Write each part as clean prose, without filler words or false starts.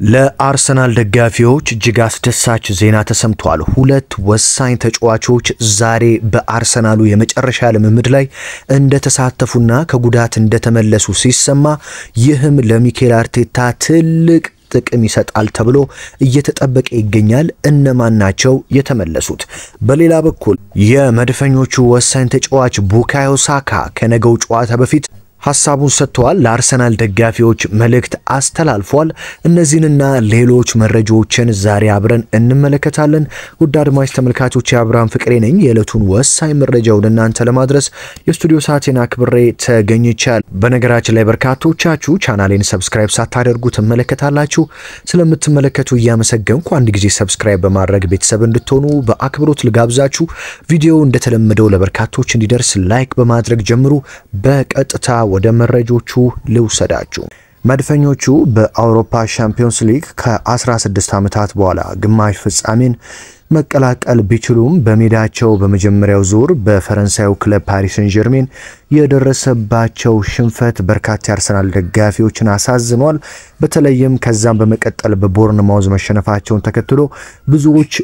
ለአርሰናል ደጋፊዎች እጅግ አስደሳች ዜና ተሰምቷል። ሁለት ወሳኝ ተጫዋቾች ዛሬ በአርሰናሉ የመጨረሻ ልምምድ ላይ እንደተሳተፉና ከጉዳት እንደተመለሱ ሲሰማ ይህም ለሚኬል አርቴታ ትልቅ ጥቅም ይሰጣል ተብሎ እየተጠበቀ ይገኛል። እነማን ናቸው የተመለሱት? በሌላ በኩል የመድፈኞቹ ወሳኝ ተጫዋች ቡካዮ ሳካ ከነገው ጨዋታ በፊት ሐሳቡን ሰጥቷል። ለአርሰናል ደጋፊዎች መልእክት አስተላልፏል። እነዚህንና ሌሎች መረጃዎችን ዛሬ አብረን እንመለከታለን። ውድ አድማጭ ተመልካቾች አብርሃም ፍቅሬ ነኝ። የዕለቱን ወሳኝ መረጃ ወደ እናንተ ለማድረስ የስቱዲዮ ሰዓቴን አክብሬ ተገኝቻለሁ። በነገራችን ላይ በርካቶቻችሁ ቻናሌን ሰብስክራይብ ሳታደርጉ ትመለከታላችሁ። ስለምትመለከቱ እያመሰገንኩ አንድ ጊዜ ሰብስክራይብ በማድረግ ቤተሰብ እንድትሆኑ በአክብሮት ልጋብዛችሁ። ቪዲዮ እንደተለመደው ለበርካቶች እንዲደርስ ላይክ በማድረግ ጀምሩ። በቀጥታ ወደ መረጃዎቹ ልውሰዳችሁ። መድፈኞቹ በአውሮፓ ሻምፒዮንስ ሊግ ከ16 ዓመታት በኋላ ግማሽ ፍጻሜን መቀላቀል ቢችሉም በሜዳቸው በመጀመሪያው ዙር በፈረንሳዩ ክለብ ፓሪስ ሰን ጀርሜን የደረሰባቸው ሽንፈት በርካታ የአርሰናል ደጋፊዎችን አሳዝኗል። በተለይም ከዛም በመቀጠል በቦርንማውዝ መሸነፋቸውን ተከትሎ ብዙዎች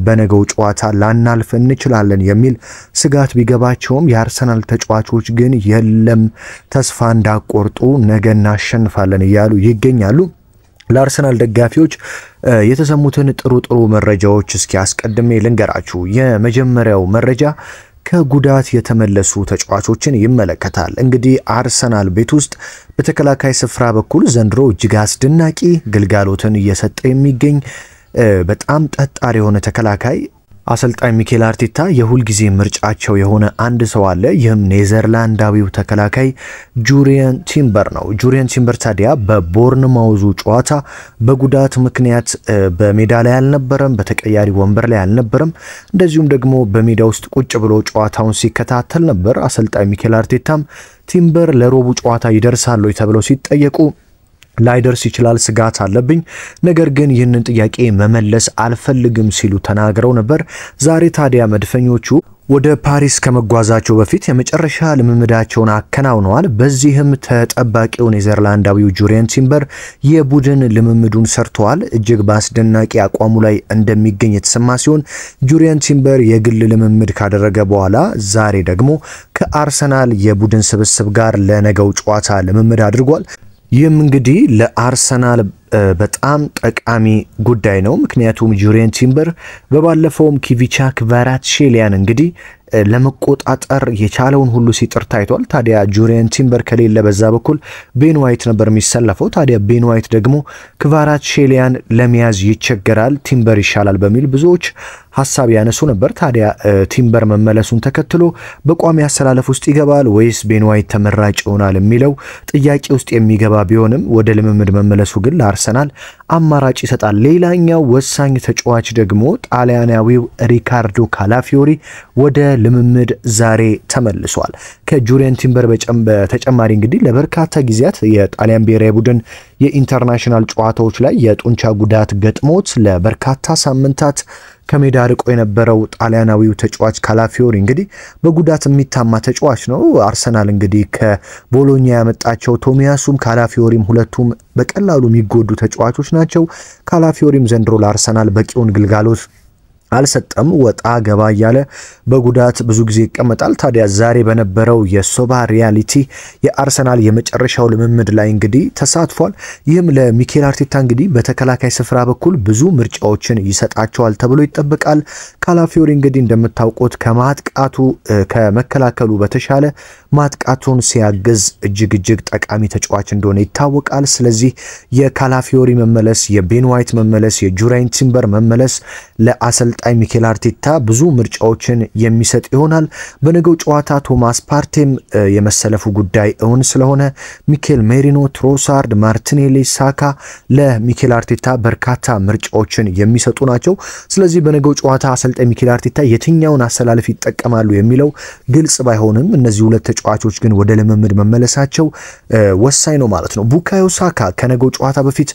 በነገው ጨዋታ ላናልፍ እንችላለን የሚል ስጋት ቢገባቸውም የአርሰናል ተጫዋቾች ግን የለም ተስፋ እንዳቆርጡ ነገ እናሸንፋለን እያሉ ይገኛሉ። ለአርሰናል ደጋፊዎች የተሰሙትን ጥሩ መረጃዎች እስኪ አስቀድሜ ልንገራችሁ። የመጀመሪያው መረጃ ከጉዳት የተመለሱ ተጫዋቾችን ይመለከታል። እንግዲህ አርሰናል ቤት ውስጥ በተከላካይ ስፍራ በኩል ዘንድሮ እጅግ አስደናቂ ግልጋሎትን እየሰጠ የሚገኝ በጣም ጠጣር የሆነ ተከላካይ አሰልጣኝ ሚኬል አርቴታ የሁል ጊዜ ምርጫቸው የሆነ አንድ ሰው አለ። ይህም ኔዘርላንዳዊው ተከላካይ ጁሪየን ቲምበር ነው። ጁሪየን ቲምበር ታዲያ በቦርንማውዙ ጨዋታ በጉዳት ምክንያት በሜዳ ላይ አልነበረም፣ በተቀያሪ ወንበር ላይ አልነበረም። እንደዚሁም ደግሞ በሜዳ ውስጥ ቁጭ ብሎ ጨዋታውን ሲከታተል ነበር። አሰልጣኝ ሚኬል አርቴታም ቲምበር ለሮቡ ጨዋታ ይደርሳል ወይ ተብለው ሲጠየቁ ላይደርስ ይችላል፣ ስጋት አለብኝ፣ ነገር ግን ይህንን ጥያቄ መመለስ አልፈልግም ሲሉ ተናግረው ነበር። ዛሬ ታዲያ መድፈኞቹ ወደ ፓሪስ ከመጓዛቸው በፊት የመጨረሻ ልምምዳቸውን አከናውነዋል። በዚህም ተጠባቂው ኔዘርላንዳዊው ጁሪየን ቲምበር የቡድን ልምምዱን ሰርተዋል። እጅግ በአስደናቂ አቋሙ ላይ እንደሚገኝ የተሰማ ሲሆን ጁሪየን ቲምበር የግል ልምምድ ካደረገ በኋላ ዛሬ ደግሞ ከአርሰናል የቡድን ስብስብ ጋር ለነገው ጨዋታ ልምምድ አድርጓል። ይህም እንግዲህ ለአርሰናል በጣም ጠቃሚ ጉዳይ ነው። ምክንያቱም ጁሪየን ቲምበር በባለፈውም ኪቪቻ ክቫራትስኬሊያን እንግዲህ ለመቆጣጠር የቻለውን ሁሉ ሲጥር ታይቷል። ታዲያ ጁሪየን ቲምበር ከሌለ በዛ በኩል ቤን ዋይት ነበር የሚሰለፈው። ታዲያ ቤን ዋይት ደግሞ ክቫራትስኬሊያን ለመያዝ ይቸገራል፣ ቲምበር ይሻላል በሚል ብዙዎች ሐሳብ ያነሱ ነበር። ታዲያ ቲምበር መመለሱን ተከትሎ በቋሚ አሰላለፍ ውስጥ ይገባል ወይስ ቤን ዋይት ተመራጭ ይሆናል የሚለው ጥያቄ ውስጥ የሚገባ ቢሆንም ወደ ልምምድ መመለሱ ግን ለአርሰናል አማራጭ ይሰጣል። ሌላኛው ወሳኝ ተጫዋች ደግሞ ጣሊያናዊው ሪካርዶ ካላፊዮሪ ወደ ልምምድ ዛሬ ተመልሷል። ከጁሪየን ቲምበር በተጨማሪ እንግዲህ ለበርካታ ጊዜያት የጣሊያን ብሔራዊ ቡድን የኢንተርናሽናል ጨዋታዎች ላይ የጡንቻ ጉዳት ገጥሞት ለበርካታ ሳምንታት ከሜዳ ርቆ የነበረው ጣሊያናዊው ተጫዋች ካላፊዮሪ እንግዲህ በጉዳት የሚታማ ተጫዋች ነው። አርሰናል እንግዲህ ከቦሎኛ ያመጣቸው ቶሚያሱም ካላፊዮሪም ሁለቱም በቀላሉ የሚጎዱ ተጫዋቾች ናቸው። ካላፊዮሪም ዘንድሮ ለአርሰናል በቂውን ግልጋሎት አልሰጠም። ወጣ ገባ እያለ በጉዳት ብዙ ጊዜ ይቀመጣል። ታዲያ ዛሬ በነበረው የሶባ ሪያሊቲ የአርሰናል የመጨረሻው ልምምድ ላይ እንግዲህ ተሳትፏል። ይህም ለሚኬል አርቴታ እንግዲህ በተከላካይ ስፍራ በኩል ብዙ ምርጫዎችን ይሰጣቸዋል ተብሎ ይጠበቃል። ካላፊዮሪ እንግዲህ እንደምታውቁት ከማጥቃቱ ከመከላከሉ በተሻለ ማጥቃቱን ሲያግዝ እጅግ ጠቃሚ ተጫዋች እንደሆነ ይታወቃል። ስለዚህ የካላፊዮሪ መመለስ፣ የቤን ዋይት መመለስ፣ የጁሪየን ቲምበር መመለስ ለአሰልጣኝ ሚኬል አርቴታ ብዙ ምርጫዎችን የሚሰጥ ይሆናል። በነገው ጨዋታ ቶማስ ፓርቴም የመሰለፉ ጉዳይ እውን ስለሆነ ሚኬል ሜሪኖ፣ ትሮሳርድ፣ ማርቲኔሊ፣ ሳካ ለሚኬል አርቴታ በርካታ ምርጫዎችን የሚሰጡ ናቸው። ስለዚህ በነገው ጨዋታ አሰልጣኝ ሚኬል አርቴታ የትኛውን አሰላለፍ ይጠቀማሉ የሚለው ግልጽ ባይሆንም እነዚህ ሁለት ተጫዋቾች ግን ወደ ልምምድ መመለሳቸው ወሳኝ ነው ማለት ነው። ቡካዮ ሳካ ከነገው ጨዋታ በፊት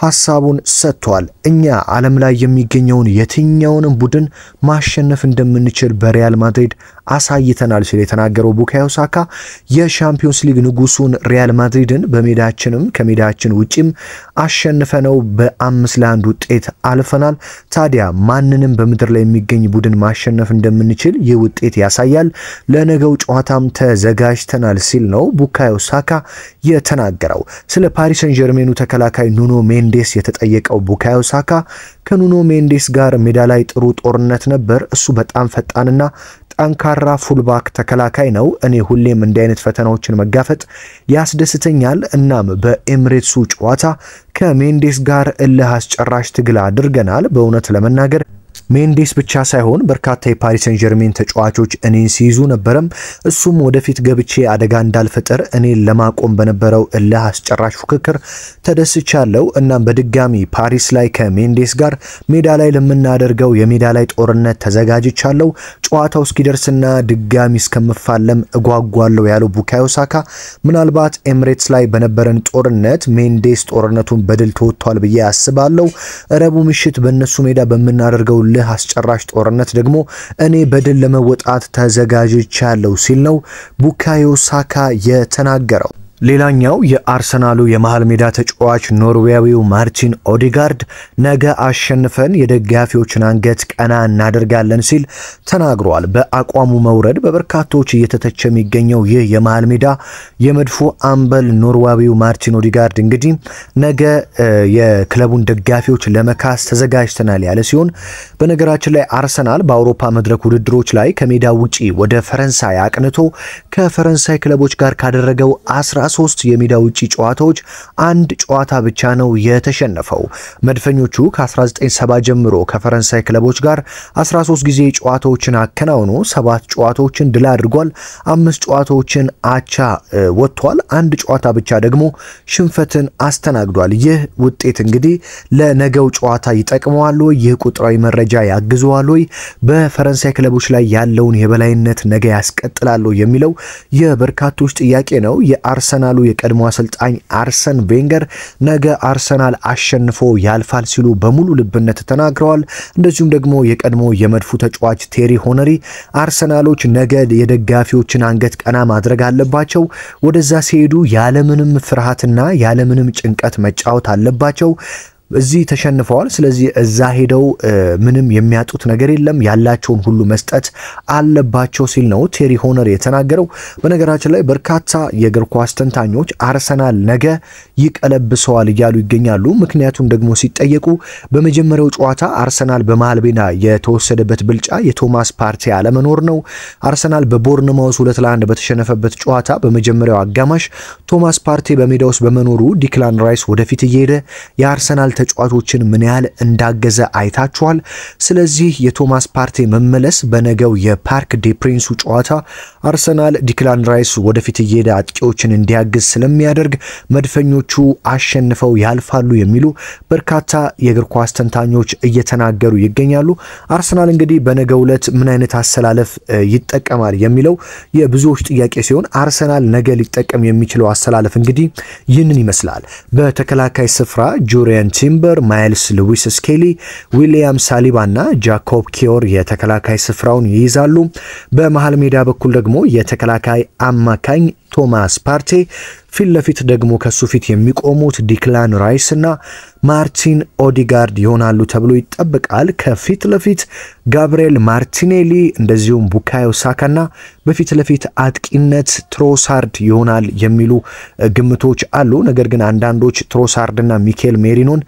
ሐሳቡን ሰጥቷል። እኛ ዓለም ላይ የሚገኘውን የትኛውንም ቡድን ማሸነፍ እንደምንችል በሪያል ማድሪድ አሳይተናል ሲል የተናገረው ቡካዮ ሳካ የሻምፒዮንስ ሊግ ንጉሱን ሪያል ማድሪድን በሜዳችንም ከሜዳችን ውጪም አሸንፈነው በ5-1 ውጤት አልፈናል። ታዲያ ማንንም በምድር ላይ የሚገኝ ቡድን ማሸነፍ እንደምንችል ይህ ውጤት ያሳያል። ለነገው ጨዋታም ተዘጋጅተናል ሲል ነው ቡካዮ ሳካ የተናገረው። ስለ ፓሪስ ሰን ጀርሜኑ ተከላካይ ኑኖ ሜንዴስ የተጠየቀው ቡካዮ ሳካ ከኑኖ ሜንዴስ ጋር ሜዳ ላይ ጥሩ ጦርነት ነበር። እሱ በጣም ፈጣንና ጠንካራ ፉልባክ ተከላካይ ነው። እኔ ሁሌም እንዲህ አይነት ፈተናዎችን መጋፈጥ ያስደስተኛል። እናም በኤምሬትሱ ጨዋታ ከሜንዴስ ጋር እልህ አስጨራሽ ትግል አድርገናል። በእውነት ለመናገር ሜንዴስ ብቻ ሳይሆን በርካታ የፓሪስ ሰን ጀርሜን ተጫዋቾች እኔን ሲይዙ ነበርም። እሱም ወደፊት ገብቼ አደጋ እንዳልፈጠር እኔን ለማቆም በነበረው እልህ አስጨራሽ ፉክክር ተደስቻለሁ። እናም በድጋሚ ፓሪስ ላይ ከሜንዴስ ጋር ሜዳ ላይ ለምናደርገው የሜዳ ላይ ጦርነት ተዘጋጅቻለሁ። ጨዋታው እስኪደርስና ድጋሚ እስከምፋለም እጓጓለሁ ያለው ቡካዮ ሳካ ምናልባት ኤምሬትስ ላይ በነበረን ጦርነት ሜንዴስ ጦርነቱን በድል ተወጥቷል ብዬ አስባለሁ። ረቡዕ ምሽት በእነሱ ሜዳ በምናደርገው አስጨራሽ ጦርነት ደግሞ እኔ በድል ለመወጣት ተዘጋጅቻለሁ ሲል ነው ቡካዮ ሳካ የተናገረው። ሌላኛው የአርሰናሉ የመሃል ሜዳ ተጫዋች ኖርዌያዊው ማርቲን ኦዲጋርድ ነገ አሸንፈን የደጋፊዎችን አንገት ቀና እናደርጋለን ሲል ተናግሯል። በአቋሙ መውረድ በበርካቶች እየተተቸ የሚገኘው ይህ የመሃል ሜዳ የመድፎ አምበል ኖርዌያዊው ማርቲን ኦዲጋርድ እንግዲህ ነገ የክለቡን ደጋፊዎች ለመካስ ተዘጋጅተናል ያለ ሲሆን በነገራችን ላይ አርሰናል በአውሮፓ መድረክ ውድድሮች ላይ ከሜዳ ውጪ ወደ ፈረንሳይ አቅንቶ ከፈረንሳይ ክለቦች ጋር ካደረገው 13 የሜዳ ውጪ ጨዋታዎች አንድ ጨዋታ ብቻ ነው የተሸነፈው። መድፈኞቹ ከ1970 ጀምሮ ከፈረንሳይ ክለቦች ጋር 13 ጊዜ ጨዋታዎችን አከናውኖ 7 ጨዋታዎችን ድል አድርጓል፣ 5 ጨዋታዎችን አቻ ወጥቷል፣ አንድ ጨዋታ ብቻ ደግሞ ሽንፈትን አስተናግዷል። ይህ ውጤት እንግዲህ ለነገው ጨዋታ ይጠቅመዋል ወይ? ይህ ቁጥራዊ መረጃ ያግዘዋል ወይ? በፈረንሳይ ክለቦች ላይ ያለውን የበላይነት ነገ ያስቀጥላል የሚለው የበርካቶች ጥያቄ ነው። የአርሰናሉ የቀድሞ አሰልጣኝ አርሰን ቬንገር ነገ አርሰናል አሸንፎ ያልፋል ሲሉ በሙሉ ልብነት ተናግረዋል። እንደዚሁም ደግሞ የቀድሞ የመድፉ ተጫዋች ቴሪ ሆነሪ አርሰናሎች ነገ የደጋፊዎችን አንገት ቀና ማድረግ አለባቸው፣ ወደዛ ሲሄዱ ያለምንም ፍርሃትና ያለምንም ጭንቀት መጫወት አለባቸው። እዚህ ተሸንፈዋል፣ ስለዚህ እዛ ሄደው ምንም የሚያጡት ነገር የለም፣ ያላቸውን ሁሉ መስጠት አለባቸው ሲል ነው ቴሪ ሆነር የተናገረው። በነገራችን ላይ በርካታ የእግር ኳስ ተንታኞች አርሰናል ነገ ይቀለብሰዋል እያሉ ይገኛሉ። ምክንያቱም ደግሞ ሲጠየቁ በመጀመሪያው ጨዋታ አርሰናል በመሃል ሜዳ የተወሰደበት ብልጫ የቶማስ ፓርቴ አለመኖር ነው። አርሰናል በቦርንማውስ 2-1 በተሸነፈበት ጨዋታ በመጀመሪያው አጋማሽ ቶማስ ፓርቴ በሜዳ ውስጥ በመኖሩ ዲክላን ራይስ ወደፊት እየሄደ የአርሰናል ተጫዋቾችን ምን ያህል እንዳገዘ አይታችኋል። ስለዚህ የቶማስ ፓርቴ መመለስ በነገው የፓርክ ዴ ፕሪንሱ ጨዋታ አርሰናል ዲክላን ራይስ ወደፊት እየሄደ አጥቂዎችን እንዲያግዝ ስለሚያደርግ መድፈኞቹ አሸንፈው ያልፋሉ የሚሉ በርካታ የእግር ኳስ ተንታኞች እየተናገሩ ይገኛሉ። አርሰናል እንግዲህ በነገው ዕለት ምን አይነት አሰላለፍ ይጠቀማል የሚለው የብዙዎች ጥያቄ ሲሆን አርሰናል ነገ ሊጠቀም የሚችለው አሰላለፍ እንግዲህ ይህንን ይመስላል። በተከላካይ ስፍራ ጁሪያን ቲምበር፣ ማይልስ ሉዊስ ስኬሊ፣ ዊሊያም ሳሊባ እና ጃኮብ ኪዮር የተከላካይ ስፍራውን ይይዛሉ። በመሃል ሜዳ በኩል ደግሞ የተከላካይ አማካኝ ቶማስ ፓርቴ፣ ፊት ለፊት ደግሞ ከሱ ፊት የሚቆሙት ዲክላን ራይስ እና ማርቲን ኦዲጋርድ ይሆናሉ ተብሎ ይጠበቃል። ከፊት ለፊት ጋብሪኤል ማርቲኔሊ እንደዚሁም ቡካዮ ሳካና በፊት ለፊት አጥቂነት ትሮሳርድ ይሆናል የሚሉ ግምቶች አሉ። ነገር ግን አንዳንዶች ትሮሳርድና ሚኬል ሜሪኖን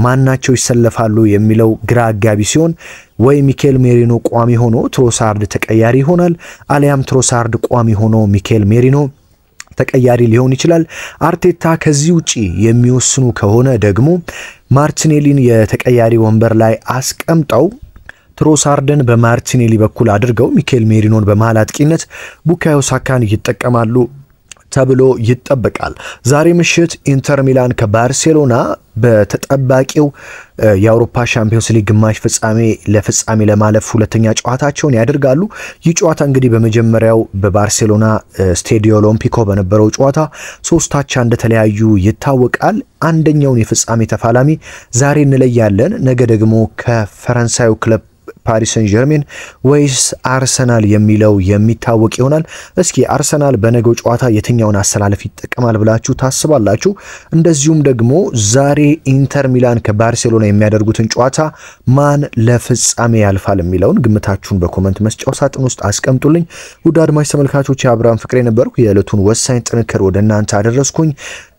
ማናቸው ይሰለፋሉ የሚለው ግራ አጋቢ ሲሆን ወይ ሚኬል ሜሪኖ ቋሚ ሆኖ ትሮሳርድ ተቀያሪ ይሆናል፣ አሊያም ትሮሳርድ ቋሚ ሆኖ ሚኬል ሜሪኖ ተቀያሪ ሊሆን ይችላል። አርቴታ ከዚህ ውጪ የሚወስኑ ከሆነ ደግሞ ማርቲኔሊን የተቀያሪ ወንበር ላይ አስቀምጠው ትሮሳርድን በማርቲኔሊ በኩል አድርገው ሚኬል ሜሪኖን በመሃል አጥቂነት ቡካዮ ሳካን ይጠቀማሉ ተብሎ ይጠበቃል። ዛሬ ምሽት ኢንተር ሚላን ከባርሴሎና በተጠባቂው የአውሮፓ ሻምፒዮንስ ሊግ ግማሽ ፍጻሜ ለማለፍ ሁለተኛ ጨዋታቸውን ያደርጋሉ። ይህ ጨዋታ እንግዲህ በመጀመሪያው በባርሴሎና ስቴዲዮ ኦሎምፒኮ በነበረው ጨዋታ 3-3 እንደተለያዩ ይታወቃል። አንደኛውን የፍጻሜ ተፋላሚ ዛሬ እንለያለን። ነገ ደግሞ ከፈረንሳዩ ክለብ ፓሪስ ሰን ዠርሜን ወይስ አርሰናል የሚለው የሚታወቅ ይሆናል። እስኪ አርሰናል በነገው ጨዋታ የትኛውን አሰላለፍ ይጠቀማል ብላችሁ ታስባላችሁ? እንደዚሁም ደግሞ ዛሬ ኢንተር ሚላን ከባርሴሎና የሚያደርጉትን ጨዋታ ማን ለፍጻሜ ያልፋል የሚለውን ግምታችሁን በኮሜንት መስጫው ሳጥን ውስጥ አስቀምጡልኝ። ውድ አድማጭ ተመልካቾች የአብርሃም ፍቅሬ ነበርኩ። የዕለቱን ወሳኝ ጥንክር ወደ እናንተ አደረስኩኝ።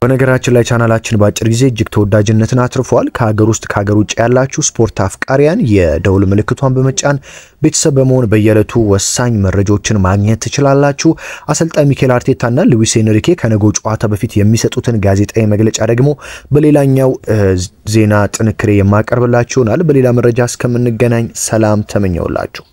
በነገራችን ላይ ቻናላችን በአጭር ጊዜ እጅግ ተወዳጅነትን አትርፏል። ከሀገር ውስጥ ከሀገር ውጭ ያላችሁ ስፖርት አፍቃሪያን የደውል ምልክቷን በመጫን ቤተሰብ በመሆን በየዕለቱ ወሳኝ መረጃዎችን ማግኘት ትችላላችሁ። አሰልጣኝ ሚኬል አርቴታና ሉዊስ ኤንሪኬ ከነገው ጨዋታ በፊት የሚሰጡትን ጋዜጣዊ መግለጫ ደግሞ በሌላኛው ዜና ጥንክሬ የማቀርብላችሁ ይሆናል። በሌላ መረጃ እስከምንገናኝ ሰላም ተመኘውላችሁ።